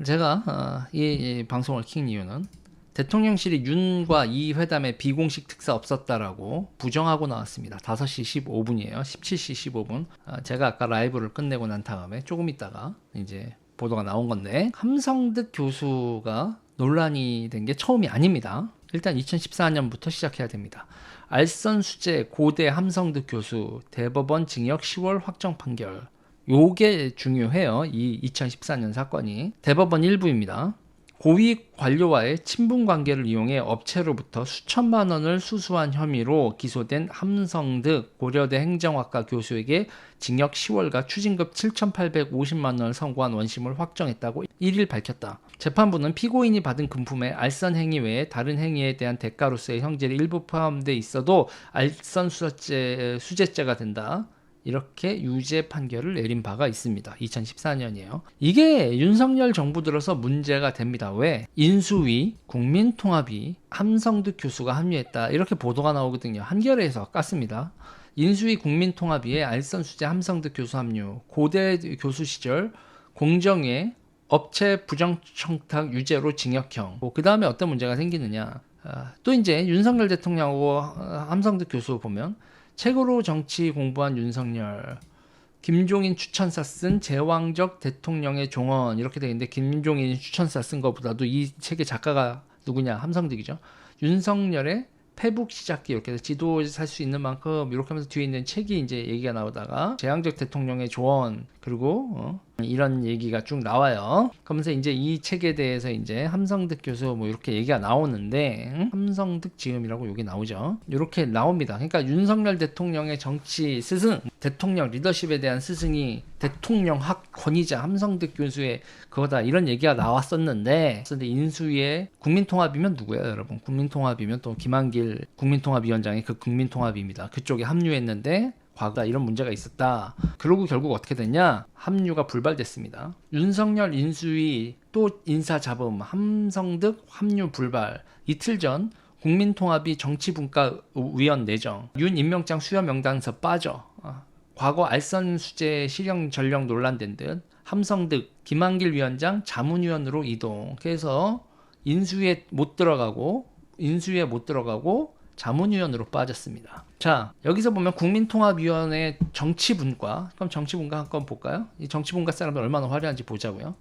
제가 이 방송을 킨 이유는 대통령실이 윤과 이 회담에 비공식 특사 없었다라고 부정하고 나왔습니다. 5시 15분이에요. 17시 15분. 제가 아까 라이브를 끝내고 난 다음에 조금 있다가 이제 보도가 나온 건데, 함성득 교수가 논란이 된 게 처음이 아닙니다. 일단 2014년부터 시작해야 됩니다. 알선 수재 고대 함성득 교수 대법원 징역 10월 확정 판결. 요게 중요해요. 이 2014년 사건이. 대법원 1부입니다. 고위 관료와의 친분 관계를 이용해 업체로부터 수천만 원을 수수한 혐의로 기소된 함성득 고려대 행정학과 교수에게 징역 10월과 추징금 7,850만 원을 선고한 원심을 확정했다고 1일 밝혔다. 재판부는 피고인이 받은 금품에 알선 행위 외에 다른 행위에 대한 대가로서의 형질이 일부 포함돼 있어도 알선 수재죄가 된다. 이렇게 유죄 판결을 내린 바가 있습니다. 2014년이에요. 이게 윤석열 정부 들어서 문제가 됩니다. 왜? 인수위, 국민통합위, 함성득 교수가 합류했다. 이렇게 보도가 나오거든요. 한겨레에서 깠습니다. 인수위 국민통합위에 알선 수재 함성득 교수 합류, 고대 교수 시절 공정위에 업체 부정청탁 유죄로 징역형. 그 다음에 어떤 문제가 생기느냐. 또 이제 윤석열 대통령하고 함성득 교수 보면 책으로 정치 공부한 윤석열, 김종인 추천사 쓴 제왕적 대통령의 종언 이렇게 되어 있는데, 김종인 추천사 쓴 것보다도 이 책의 작가가 누구냐? 함성득이죠. 윤석열의 페북 시작기 이렇게 해서 지도 살 수 있는 만큼 이렇게 하면서 뒤에 있는 책이 이제 얘기가 나오다가 제왕적 대통령의 조언 그리고 이런 얘기가 쭉 나와요. 그러면서 이제 이 책에 대해서 이제 함성득 교수 뭐 이렇게 얘기가 나오는데, 함성득 지음이라고 여기 나오죠. 이렇게 나옵니다. 그러니까 윤석열 대통령의 정치 스승, 대통령 리더십에 대한 스승이 대통령학 권위자 함성득 교수의 그거다, 이런 얘기가 나왔었는데, 근데 인수위의 국민통합이면 누구예요, 여러분? 국민통합이면 또 김한길 국민통합위원장이 그 국민통합입니다. 그쪽에 합류했는데 과거다 이런 문제가 있었다. 그러고 결국 어떻게 됐냐? 합류가 불발됐습니다. 윤석열 인수위 또 인사잡음, 함성득 합류 불발. 이틀 전 국민통합이 정치분과위원 내정, 윤 임명장 수여 명단에서 빠져. 과거 알선 수재 실형 전령 논란된 듯 함성득, 김한길 위원장 자문위원으로 이동. 그래서 인수위에 못 들어가고 자문위원으로 빠졌습니다. 자, 여기서 보면 국민통합위원회 정치분과, 그럼 정치분과 한번 볼까요? 이 정치분과 사람들 얼마나 화려한지 보자고요.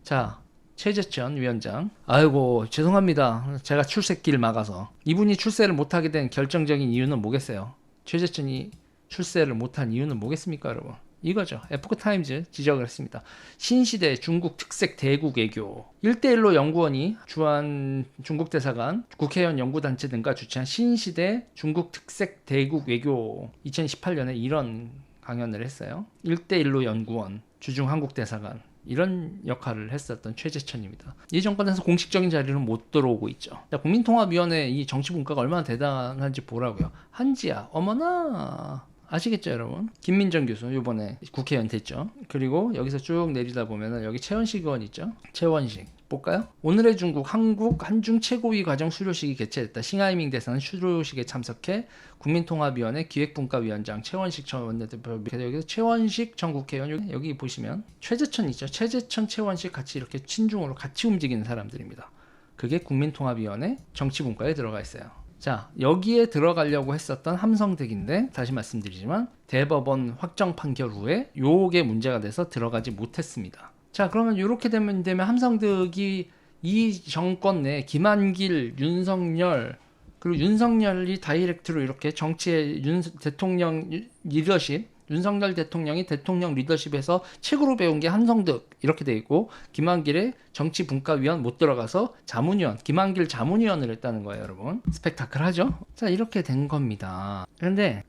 자, 최재천 위원장. 아이고 죄송합니다. 제가 출세길 막아서. 이분이 출세를 못하게 된 결정적인 이유는 뭐겠어요? 최재천이 출세를 못한 이유는 뭐겠습니까, 여러분? 이거죠. 에포크타임즈 지적을 했습니다. 신시대 중국 특색 대국 외교 1대1로 연구원이 주한 중국 대사관, 국회의원 연구단체 등과 주최한 신시대 중국 특색 대국 외교 2018년에 이런 강연을 했어요. 1대1로 연구원, 주중 한국 대사관 이런 역할을 했었던 최재천입니다. 이 정권에서 공식적인 자리는 못 들어오고 있죠. 국민통합위원회 이 정치분과가 얼마나 대단한지 보라고요. 한지아, 어머나 아시겠죠, 여러분? 김민정 교수 이번에 국회의원 됐죠. 그리고 여기서 쭉 내리다 보면은 여기 최원식 의원 있죠. 최원식 볼까요? 오늘의 중국 한중 최고위 과정 수료식이 개최됐다. 싱하이밍 대사는 수료식에 참석해 국민통합위원회 기획분과위원장 최원식 전 원내대표, 여기서 최원식 전 국회의원, 여기 보시면 최재천 있죠. 최재천, 최원식 같이 이렇게 친중으로 같이 움직이는 사람들입니다. 그게 국민통합위원회 정치분과에 들어가 있어요. 자, 여기에 들어가려고 했었던 함성득인데, 다시 말씀드리지만 대법원 확정 판결 후에 요게 문제가 돼서 들어가지 못했습니다. 자, 그러면 이렇게 되면 함성득이 이 정권 내 김한길, 윤석열, 그리고 윤석열이 다이렉트로 이렇게 정치의 대통령 리더십, 윤석열 대통령이 대통령 리더십에서 책으로 배운 게 함성득 이렇게 돼 있고, 김한길의 정치분과위원 못 들어가서 자문위원, 김한길 자문위원을 했다는 거예요, 여러분. 스펙타클하죠? 자, 이렇게 된 겁니다. 그런데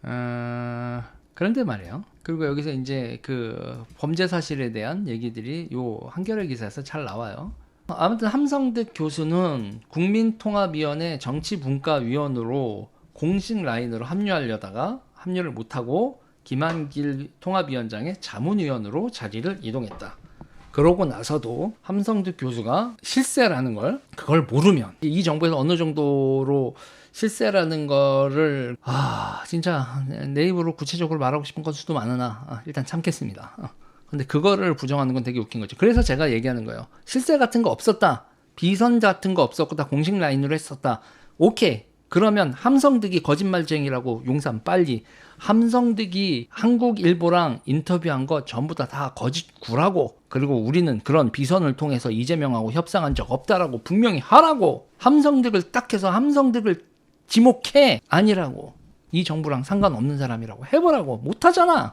말이에요. 그리고 여기서 이제 그 범죄 사실에 대한 얘기들이 요 한겨레 기사에서 잘 나와요. 아무튼 함성득 교수는 국민통합위원회 정치분과위원으로 공식 라인으로 합류하려다가 합류를 못하고 김한길 통합위원장의 자문위원으로 자리를 이동했다. 그러고 나서도 함성득 교수가 실세라는 걸, 그걸 모르면, 이 정부에서 어느 정도로 실세라는 거를 진짜 내 입으로 구체적으로 말하고 싶은 건수도 많으나 일단 참겠습니다. 근데 그거를 부정하는 건 되게 웃긴 거죠. 그래서 제가 얘기하는 거예요. 실세 같은 거 없었다. 비선 같은 거 없었고 다 공식 라인으로 했었다. 오케이. 그러면 함성득이 거짓말쟁이라고 용산 빨리. 함성득이 한국일보랑 인터뷰한 거 전부 다 거짓 구라고. 그리고 우리는 그런 비선을 통해서 이재명하고 협상한 적 없다라고 분명히 하라고. 함성득을 딱 해서 함성득을 지목해. 아니라고. 이 정부랑 상관없는 사람이라고 해보라고. 못하잖아.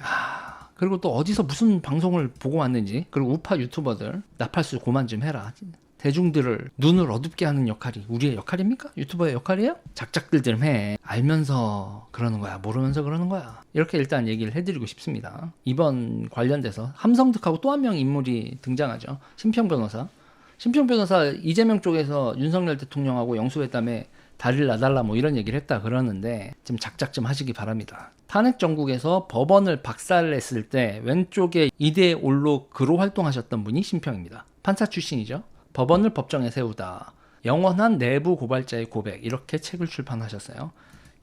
그리고 또 어디서 무슨 방송을 보고 왔는지. 그리고 우파 유튜버들 나팔수 고만 좀 해라. 대중들을 눈을 어둡게 하는 역할이 우리의 역할입니까? 유튜버의 역할이에요? 작작들 좀 해. 알면서 그러는 거야? 모르면서 그러는 거야? 이렇게 일단 얘기를 해드리고 싶습니다. 이번 관련돼서 함성득하고 또 한 명 인물이 등장하죠. 심평 변호사. 심평 변호사 이재명 쪽에서 윤석열 대통령하고 영수회담에 다리를 놔달라 뭐 이런 얘기를 했다 그러는데 좀 작작 좀 하시기 바랍니다. 탄핵 정국에서 법원을 박살냈을 때 왼쪽에 이데올로 그로 활동하셨던 분이 심평입니다. 판사 출신이죠. 법원을 법정에 세우다. 영원한 내부 고발자의 고백. 이렇게 책을 출판하셨어요.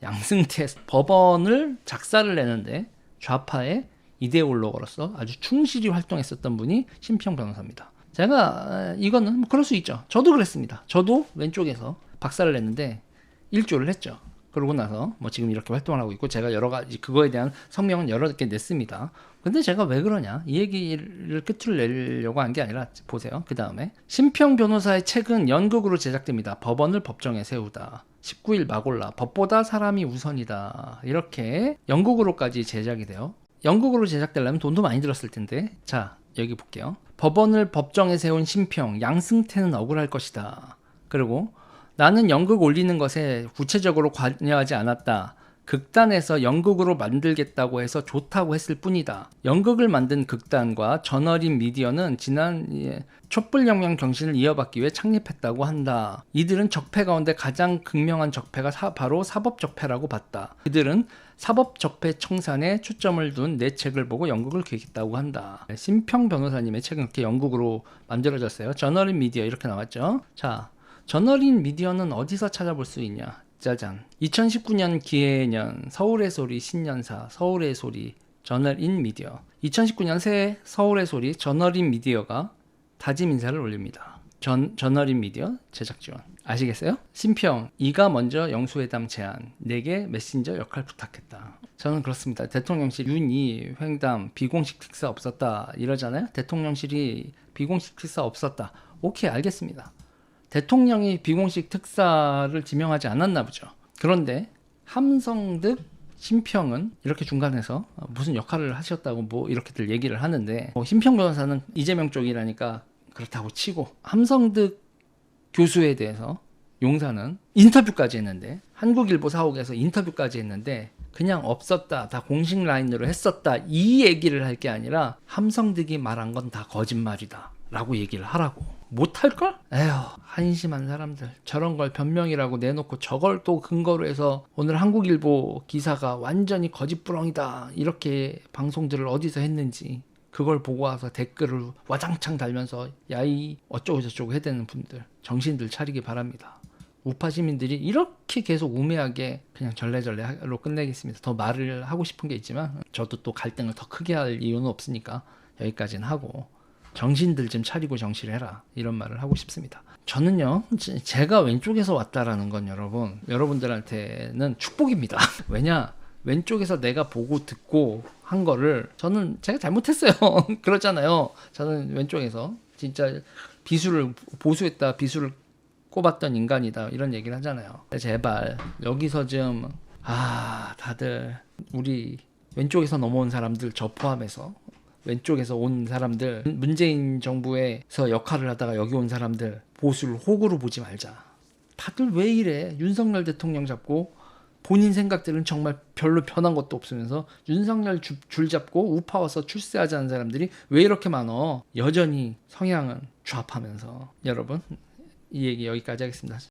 양승태 법원을 작사를 내는데 좌파의 이데올로로서 아주 충실히 활동했었던 분이 심평 변호사입니다. 제가 이거는 뭐 그럴 수 있죠. 저도 그랬습니다. 저도 왼쪽에서 박사를 냈는데 일조를 했죠. 그러고 나서 뭐 지금 이렇게 활동을 하고 있고 제가 여러 가지 그거에 대한 성명은 여러 개 냈습니다. 근데 제가 왜 그러냐 이 얘기를 끝을 내려고 한 게 아니라 보세요. 그 다음에 심평 변호사의 책은 연극으로 제작됩니다. 법원을 법정에 세우다. 19일 마골라 법보다 사람이 우선이다. 이렇게 연극으로까지 제작이 돼요. 연극으로 제작되려면 돈도 많이 들었을 텐데 자 여기 볼게요. 법원을 법정에 세운 심평 양승태는 억울할 것이다. 그리고 나는 연극 올리는 것에 구체적으로 관여하지 않았다. 극단에서 연극으로 만들겠다고 해서 좋다고 했을 뿐이다. 연극을 만든 극단과 저널인 미디어는 지난 촛불혁명 정신을 이어받기 위해 창립했다고 한다. 이들은 적폐 가운데 가장 극명한 적폐가 바로 사법적폐라고 봤다. 그들은 사법적폐 청산에 초점을 둔 내 책을 보고 연극을 기획했다고 한다. 심평 변호사님의 책은 이렇게 연극으로 만들어졌어요. 저널인 미디어 이렇게 나왔죠. 자, 저널인 미디어는 어디서 찾아볼 수 있냐? 짜잔. 2019년 기해년 서울의 소리 신년사 서울의 소리 저널인 미디어 2019년 새해 서울의 소리 저널인 미디어가 다짐 인사를 올립니다. 저널인 미디어 제작 지원 아시겠어요? 심평 이가 먼저 영수회담 제안 내게 메신저 역할 부탁했다. 저는 그렇습니다. 대통령실 윤이 횡담 비공식 특사 없었다 이러잖아요. 대통령실이 비공식 특사 없었다. 오케이 알겠습니다. 대통령이 비공식 특사를 지명하지 않았나 보죠. 그런데 함성득 심평은 이렇게 중간에서 무슨 역할을 하셨다고 뭐 이렇게들 얘기를 하는데 심평 변호사는 이재명 쪽이라니까 그렇다고 치고 함성득 교수에 대해서 용사는 인터뷰까지 했는데 한국일보 사옥에서 인터뷰까지 했는데 그냥 없었다 다 공식 라인으로 했었다 이 얘기를 할 게 아니라 함성득이 말한 건 다 거짓말이다 라고 얘기를 하라고. 못할걸? 에휴 한심한 사람들 저런 걸 변명이라고 내놓고 저걸 또 근거로 해서 오늘 한국일보 기사가 완전히 거짓부렁이다 이렇게 방송들을 어디서 했는지 그걸 보고 와서 댓글을 와장창 달면서 야이 어쩌고 저쩌고 해대는 분들 정신들 차리기 바랍니다. 우파 시민들이 이렇게 계속 우매하게 그냥 절레절레로 끝내겠습니다. 더 말을 하고 싶은 게 있지만 저도 또 갈등을 더 크게 할 이유는 없으니까 여기까지는 하고 정신들 좀 차리고 정실해라 이런 말을 하고 싶습니다. 저는요 제가 왼쪽에서 왔다라는 건 여러분들한테는 축복입니다. 왜냐 왼쪽에서 내가 보고 듣고 한 거를 저는 제가 잘못했어요. 그렇잖아요. 저는 왼쪽에서 진짜 보수했다 비수를 꼽았던 인간이다 이런 얘기를 하잖아요. 제발 여기서 좀 다들 우리 왼쪽에서 넘어온 사람들 저 포함해서 왼쪽에서 온 사람들 문재인 정부에서 역할을 하다가 여기 온 사람들 보수를 호구로 보지 말자. 다들 왜 이래? 윤석열 대통령 잡고 본인 생각들은 정말 별로 변한 것도 없으면서 윤석열 줄 잡고 우파 와서 출세하자는 사람들이 왜 이렇게 많어? 여전히 성향은 좌파면서 여러분 이 얘기 여기까지 하겠습니다.